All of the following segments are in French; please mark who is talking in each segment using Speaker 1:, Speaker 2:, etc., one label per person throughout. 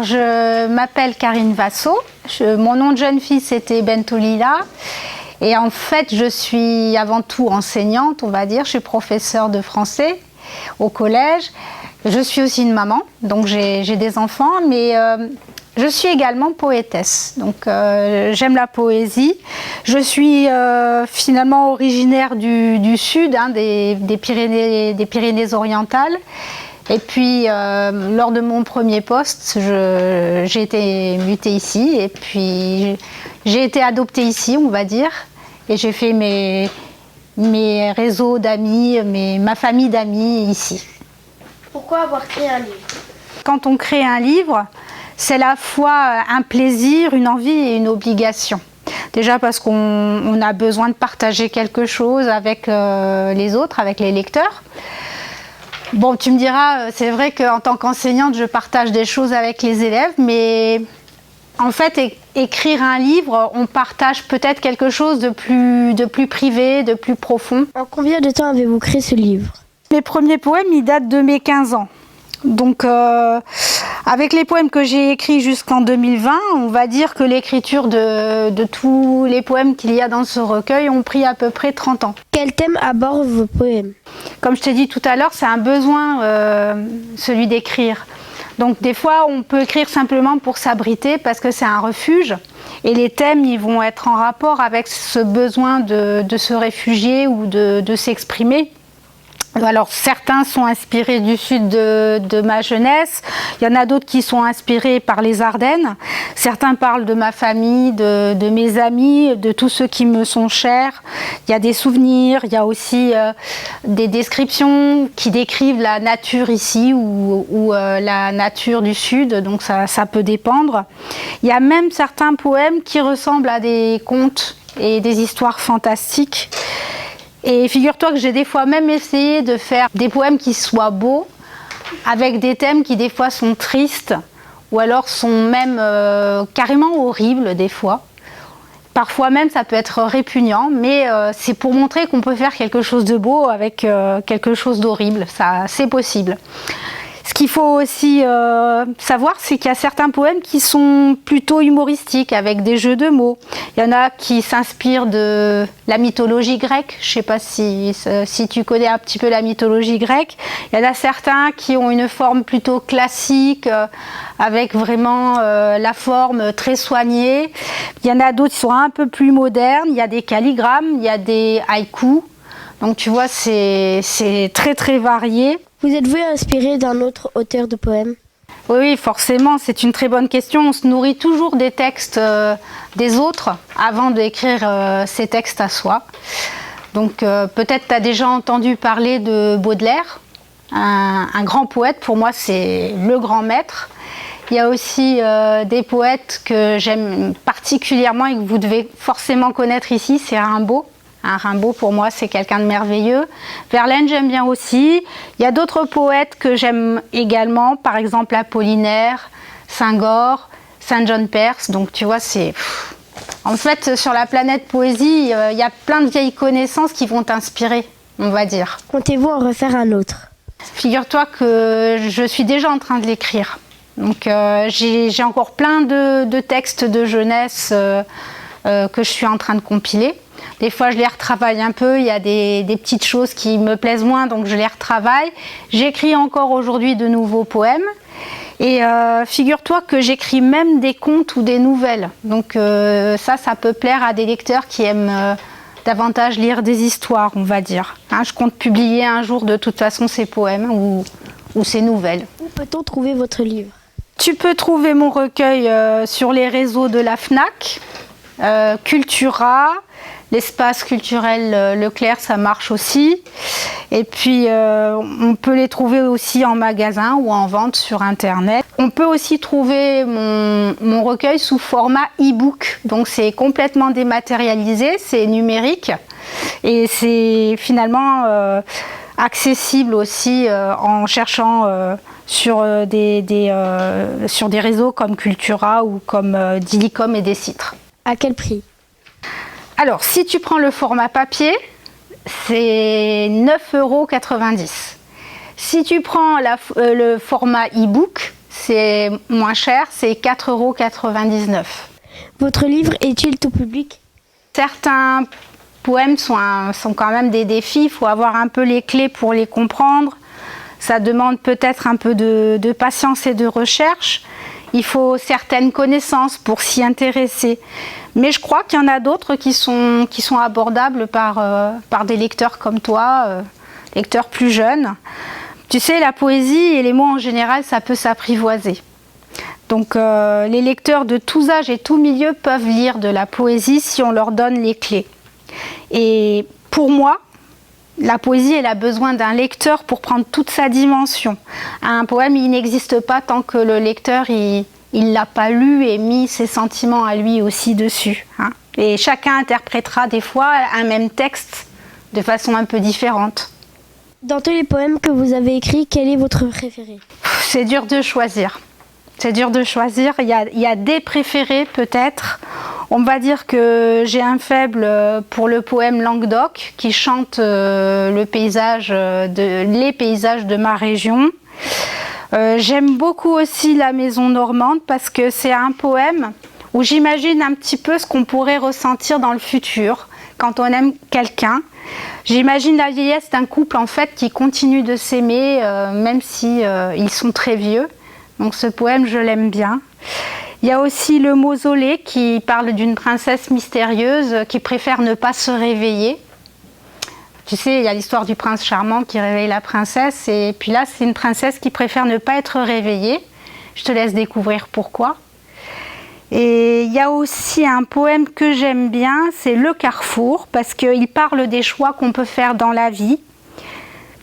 Speaker 1: Alors, je m'appelle Karine Vassot. Mon nom de jeune fille, c'était Bentolila. Et en fait, je suis avant tout enseignante, on va dire. Je suis professeure de français au collège. Je suis aussi une maman, donc j'ai des enfants, mais je suis également poétesse. Donc, j'aime la poésie. Je suis finalement originaire du sud, hein, des Pyrénées-Orientales. Et puis, lors de mon premier poste, j'ai été mutée ici. Et puis, j'ai été adoptée ici, on va dire. Et j'ai fait mes réseaux d'amis, ma famille d'amis ici.
Speaker 2: Pourquoi avoir créé un livre?
Speaker 1: Quand on crée un livre, c'est à la fois un plaisir, une envie et une obligation. Déjà parce qu'on a besoin de partager quelque chose avec les autres, avec les lecteurs. Bon, tu me diras, c'est vrai qu'en tant qu'enseignante, je partage des choses avec les élèves, mais en fait, écrire un livre, on partage peut-être quelque chose de plus privé, de plus profond.
Speaker 2: En combien de temps avez-vous créé ce livre?
Speaker 1: Mes premiers poèmes, ils datent de mes 15 ans. Donc, avec les poèmes que j'ai écrits jusqu'en 2020, on va dire que l'écriture de tous les poèmes qu'il y a dans ce recueil ont pris à peu près 30 ans.
Speaker 2: Quel thème abordent vos poèmes?
Speaker 1: Comme je t'ai dit tout à l'heure, c'est un besoin, celui d'écrire. Donc des fois, on peut écrire simplement pour s'abriter parce que c'est un refuge. Et les thèmes, ils vont être en rapport avec ce besoin de se réfugier ou de s'exprimer. Alors certains sont inspirés du sud de ma jeunesse, il y en a d'autres qui sont inspirés par les Ardennes, certains parlent de ma famille, de mes amis, de tous ceux qui me sont chers. Il y a des souvenirs, il y a aussi des descriptions qui décrivent la nature ici ou la nature du sud, donc ça peut dépendre. Il y a même certains poèmes qui ressemblent à des contes et des histoires fantastiques. Et figure-toi que j'ai des fois même essayé de faire des poèmes qui soient beaux, avec des thèmes qui des fois sont tristes, ou alors sont même carrément horribles des fois. Parfois même ça peut être répugnant, mais c'est pour montrer qu'on peut faire quelque chose de beau avec quelque chose d'horrible, ça c'est possible. Ce qu'il faut aussi savoir, c'est qu'il y a certains poèmes qui sont plutôt humoristiques, avec des jeux de mots. Il y en a qui s'inspirent de la mythologie grecque. Je ne sais pas si tu connais un petit peu la mythologie grecque. Il y en a certains qui ont une forme plutôt classique, avec vraiment la forme très soignée. Il y en a d'autres qui sont un peu plus modernes. Il y a des calligrammes, il y a des haïkus. Donc tu vois, c'est très très varié.
Speaker 2: Vous êtes-vous inspiré d'un autre auteur de poèmes?
Speaker 1: Oui, forcément, c'est une très bonne question. On se nourrit toujours des textes des autres avant d'écrire ses textes à soi. Donc peut-être tu as déjà entendu parler de Baudelaire, un grand poète. Pour moi, c'est le grand maître. Il y a aussi des poètes que j'aime particulièrement et que vous devez forcément connaître ici, c'est Rimbaud. Rimbaud, pour moi, c'est quelqu'un de merveilleux. Verlaine, j'aime bien aussi. Il y a d'autres poètes que j'aime également, par exemple Apollinaire, Senghor, Saint John Perse. Donc, tu vois, c'est... En fait, sur la planète poésie, il y a plein de vieilles connaissances qui vont t'inspirer, on va dire.
Speaker 2: Comptez-vous en refaire un autre?
Speaker 1: Figure-toi que je suis déjà en train de l'écrire. Donc, j'ai encore plein de textes de jeunesse que je suis en train de compiler. Des fois, je les retravaille un peu, il y a des petites choses qui me plaisent moins, donc je les retravaille. J'écris encore aujourd'hui de nouveaux poèmes. Et figure-toi que j'écris même des contes ou des nouvelles. Donc ça peut plaire à des lecteurs qui aiment davantage lire des histoires, on va dire. Hein, je compte publier un jour de toute façon ces poèmes ou ces nouvelles.
Speaker 2: Où peut-on trouver votre livre?
Speaker 1: Tu peux trouver mon recueil sur les réseaux de la FNAC, Cultura, l'espace culturel Leclerc, ça marche aussi. Et puis, on peut les trouver aussi en magasin ou en vente sur Internet. On peut aussi trouver mon recueil sous format e-book. Donc, c'est complètement dématérialisé, c'est numérique. Et c'est finalement accessible aussi en cherchant sur des réseaux comme Cultura ou comme Dilicom et Décitre.
Speaker 2: À quel prix?
Speaker 1: Alors, si tu prends le format papier, c'est 9,90 €. Si tu prends le format e-book, c'est moins cher, c'est 4,99 €.
Speaker 2: Votre livre est-il tout public?
Speaker 1: Certains poèmes sont quand même des défis, il faut avoir un peu les clés pour les comprendre. Ça demande peut-être un peu de patience et de recherche. Il faut certaines connaissances pour s'y intéresser. Mais je crois qu'il y en a d'autres qui sont abordables par des lecteurs comme toi, lecteurs plus jeunes. Tu sais, la poésie et les mots en général, ça peut s'apprivoiser. Donc les lecteurs de tous âges et tous milieux peuvent lire de la poésie si on leur donne les clés. Et pour moi, la poésie, elle a besoin d'un lecteur pour prendre toute sa dimension. Un poème, il n'existe pas tant que le lecteur, il l'a pas lu et mis ses sentiments à lui aussi dessus. Hein. Et chacun interprétera des fois un même texte de façon un peu différente.
Speaker 2: Dans tous les poèmes que vous avez écrits, quel est votre préféré?
Speaker 1: C'est dur de choisir. C'est dur de choisir. Il y a des préférés peut-être. On va dire que j'ai un faible pour le poème Languedoc qui chante les paysages de ma région. J'aime beaucoup aussi La Maison Normande parce que c'est un poème où j'imagine un petit peu ce qu'on pourrait ressentir dans le futur quand on aime quelqu'un. J'imagine la vieillesse d'un couple en fait qui continue de s'aimer même si ils sont très vieux. Donc ce poème, je l'aime bien. Il y a aussi le Mausolée qui parle d'une princesse mystérieuse qui préfère ne pas se réveiller. Tu sais, il y a l'histoire du prince charmant qui réveille la princesse et puis là, c'est une princesse qui préfère ne pas être réveillée. Je te laisse découvrir pourquoi. Et il y a aussi un poème que j'aime bien, c'est Le Carrefour, parce qu'il parle des choix qu'on peut faire dans la vie.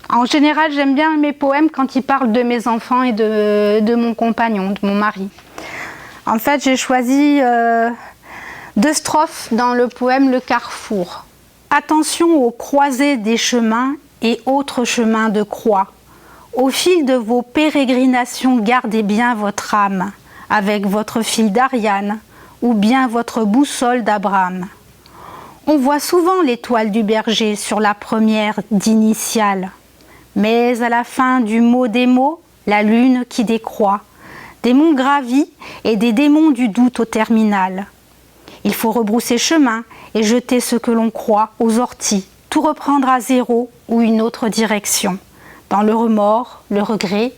Speaker 1: En général, j'aime bien mes poèmes quand ils parlent de mes enfants et de mon compagnon, de mon mari. En fait, j'ai choisi 2 strophes dans le poème Le Carrefour. Attention aux croisées des chemins et autres chemins de croix. Au fil de vos pérégrinations, gardez bien votre âme, avec votre fil d'Ariane ou bien votre boussole d'Abraham. On voit souvent l'étoile du berger sur la première d'initiale, mais à la fin du mot des mots, la lune qui décroît, des monts gravis et des démons du doute au terminal. Il faut rebrousser chemin et jeter ce que l'on croit aux orties, tout reprendre à zéro ou une autre direction, dans le remords, le regret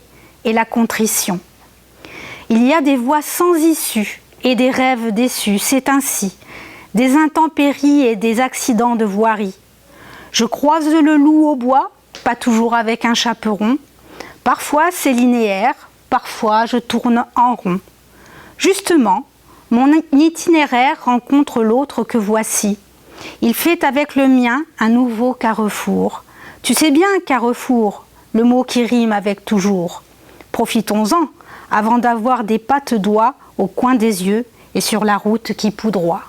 Speaker 1: et la contrition. Il y a des voies sans issue et des rêves déçus, c'est ainsi, des intempéries et des accidents de voirie. Je croise le loup au bois, pas toujours avec un chaperon, parfois c'est linéaire, parfois je tourne en rond. Justement, mon itinéraire rencontre l'autre que voici. Il fait avec le mien un nouveau carrefour. Tu sais bien, carrefour, le mot qui rime avec toujours. Profitons-en avant d'avoir des pattes d'oie au coin des yeux et sur la route qui poudroie.